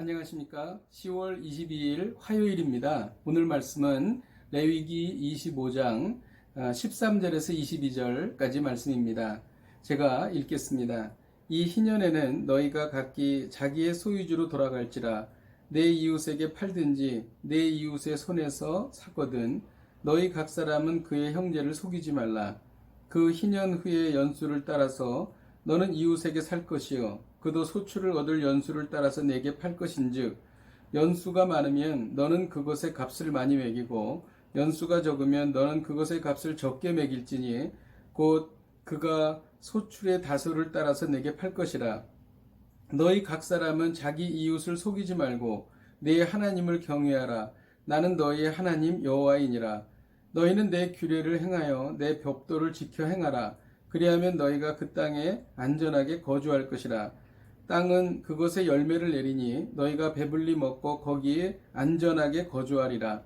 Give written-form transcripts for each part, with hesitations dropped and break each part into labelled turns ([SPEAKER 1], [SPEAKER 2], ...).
[SPEAKER 1] 안녕하십니까. 10월 22일 화요일입니다. 오늘 말씀은 레위기 25장 13절에서 22절까지 말씀입니다. 제가 읽겠습니다. 이 희년에는 너희가 각기 자기의 소유주로 돌아갈지라. 내 이웃에게 팔든지 내 이웃의 손에서 사거든 너희 각 사람은 그의 형제를 속이지 말라. 그 희년 후의 연수를 따라서 너는 이웃에게 살 것이요 그도 소출을 얻을 연수를 따라서 내게 팔 것인즉 연수가 많으면 너는 그것의 값을 많이 매기고 연수가 적으면 너는 그것의 값을 적게 매길지니 곧 그가 소출의 다소를 따라서 내게 팔 것이라. 너희 각 사람은 자기 이웃을 속이지 말고 내 하나님을 경외하라. 나는 너희의 하나님 여호와이니라. 너희는 내 규례를 행하여 내 법도를 지켜 행하라. 그리하면 너희가 그 땅에 안전하게 거주할 것이라. 땅은 그것의 열매를 내리니 너희가 배불리 먹고 거기에 안전하게 거주하리라.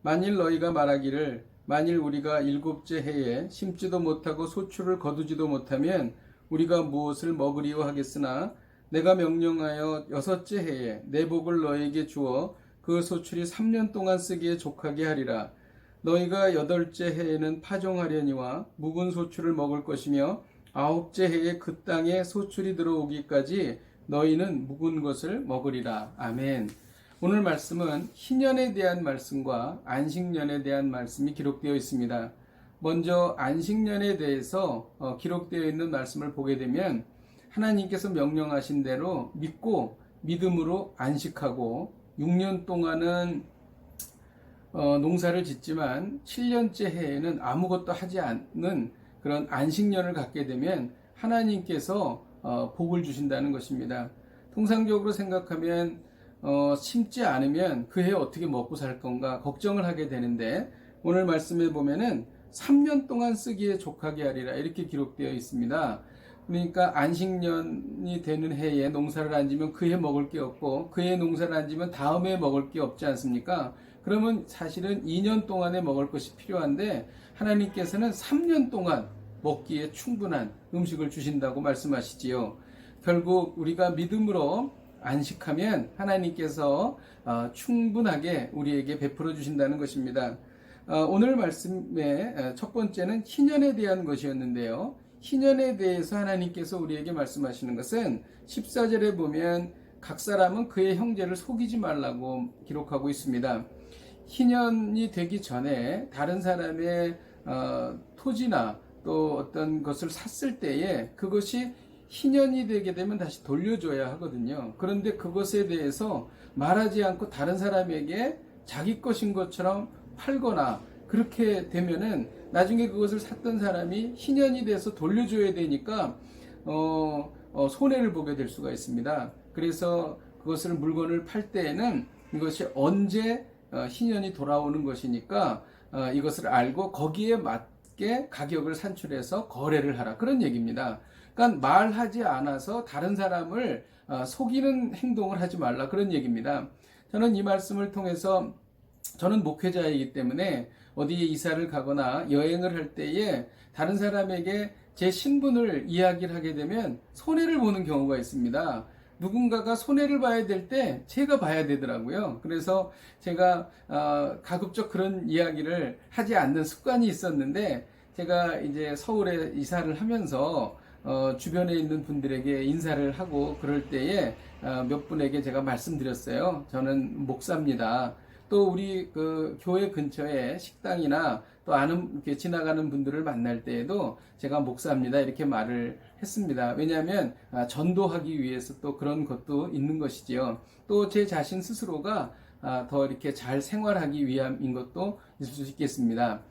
[SPEAKER 1] 만일 너희가 말하기를 만일 우리가 일곱째 해에 심지도 못하고 소출을 거두지도 못하면 우리가 무엇을 먹으리요 하겠으나 내가 명령하여 여섯째 해에 내 복을 너희에게 주어 그 소출이 3년 동안 쓰기에 족하게 하리라. 너희가 여덟째 해에는 파종하려니와 묵은 소출을 먹을 것이며 아홉째 해에 그 땅에 소출이 들어오기까지 너희는 묵은 것을 먹으리라. 아멘. 오늘 말씀은 희년에 대한 말씀과 안식년에 대한 말씀이 기록되어 있습니다. 먼저 안식년에 대해서 기록되어 있는 말씀을 보게 되면 하나님께서 명령하신 대로 믿고 믿음으로 안식하고 6년 동안은 농사를 짓지만 7년째 해에는 아무것도 하지 않는 그런 안식년을 갖게 되면 하나님께서 복을 주신다는 것입니다. 통상적으로 생각하면 심지 않으면 그 해 어떻게 먹고 살 건가 걱정을 하게 되는데 오늘 말씀에 보면은 3년 동안 쓰기에 족하게 하리라 이렇게 기록되어 있습니다. 그러니까 안식년이 되는 해에 농사를 안 지면 그 해 먹을 게 없고 그 해 농사를 안 지면 다음 해 먹을 게 없지 않습니까? 그러면 사실은 2년 동안에 먹을 것이 필요한데 하나님께서는 3년 동안 먹기에 충분한 음식을 주신다고 말씀하시지요. 결국 우리가 믿음으로 안식하면 하나님께서 충분하게 우리에게 베풀어 주신다는 것입니다. 오늘 말씀의 첫 번째는 희년에 대한 것이었는데요. 희년에 대해서 하나님께서 우리에게 말씀하시는 것은 14절에 보면 각 사람은 그의 형제를 속이지 말라고 기록하고 있습니다. 희년이 되기 전에 다른 사람의 토지나 또 어떤 것을 샀을 때에 그것이 희년이 되게 되면 다시 돌려줘야 하거든요. 그런데 그것에 대해서 말하지 않고 다른 사람에게 자기 것인 것처럼 팔거나 그렇게 되면은 나중에 그것을 샀던 사람이 희년이 돼서 돌려줘야 되니까 손해를 보게 될 수가 있습니다. 그래서 그것을 물건을 팔 때에는 이것이 언제 희년이 돌아오는 것이니까 이것을 알고 거기에 맞게 가격을 산출해서 거래를 하라 그런 얘기입니다. 그러니까 말하지 않아서 다른 사람을 속이는 행동을 하지 말라 그런 얘기입니다. 저는 이 말씀을 통해서 저는 목회자이기 때문에 어디에 이사를 가거나 여행을 할 때에 다른 사람에게 제 신분을 이야기를 하게 되면 손해를 보는 경우가 있습니다. 누군가가 손해를 봐야 될 때 제가 봐야 되더라고요. 그래서 제가 가급적 그런 이야기를 하지 않는 습관이 있었는데 제가 이제 서울에 이사를 하면서 주변에 있는 분들에게 인사를 하고 그럴 때에 몇 분에게 제가 말씀드렸어요. 저는 목사입니다. 또 우리 그 교회 근처에 식당이나 또 아는 이렇게 지나가는 분들을 만날 때에도 제가 목사입니다 이렇게 말을 했습니다. 왜냐하면 전도하기 위해서 또 그런 것도 있는 것이지요. 또 제 자신 스스로가 더 이렇게 잘 생활하기 위함인 것도 있을 수 있겠습니다.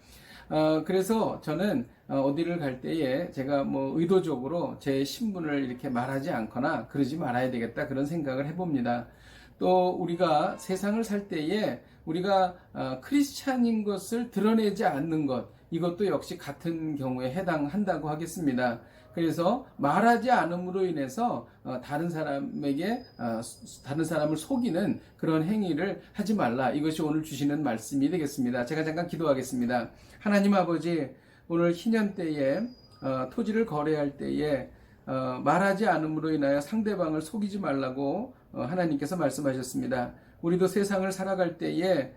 [SPEAKER 1] 그래서 저는 어디를 갈 때에 제가 뭐 의도적으로 제 신분을 이렇게 말하지 않거나 그러지 말아야 되겠다 그런 생각을 해봅니다. 또 우리가 세상을 살 때에 우리가 크리스찬인 것을 드러내지 않는 것 이것도 역시 같은 경우에 해당한다고 하겠습니다. 그래서 말하지 않음으로 인해서 다른 사람을 속이는 그런 행위를 하지 말라. 이것이 오늘 주시는 말씀이 되겠습니다. 제가 잠깐 기도하겠습니다. 하나님 아버지, 오늘 희년 때에 토지를 거래할 때에 말하지 않음으로 인하여 상대방을 속이지 말라고 하나님께서 말씀하셨습니다. 우리도 세상을 살아갈 때에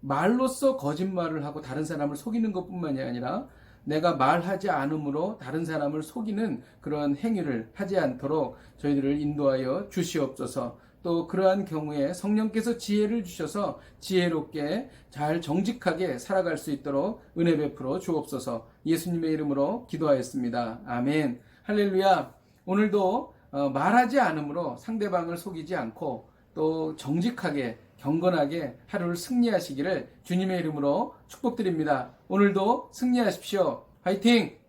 [SPEAKER 1] 말로써 거짓말을 하고 다른 사람을 속이는 것뿐만이 아니라 내가 말하지 않으므로 다른 사람을 속이는 그런 행위를 하지 않도록 저희들을 인도하여 주시옵소서. 또 그러한 경우에 성령께서 지혜를 주셔서 지혜롭게 잘 정직하게 살아갈 수 있도록 은혜 베풀어 주옵소서. 예수님의 이름으로 기도하였습니다. 아멘. 할렐루야. 오늘도 말하지 않으므로 상대방을 속이지 않고 또 정직하게 경건하게 하루를 승리하시기를 주님의 이름으로 축복드립니다. 오늘도 승리하십시오. 화이팅!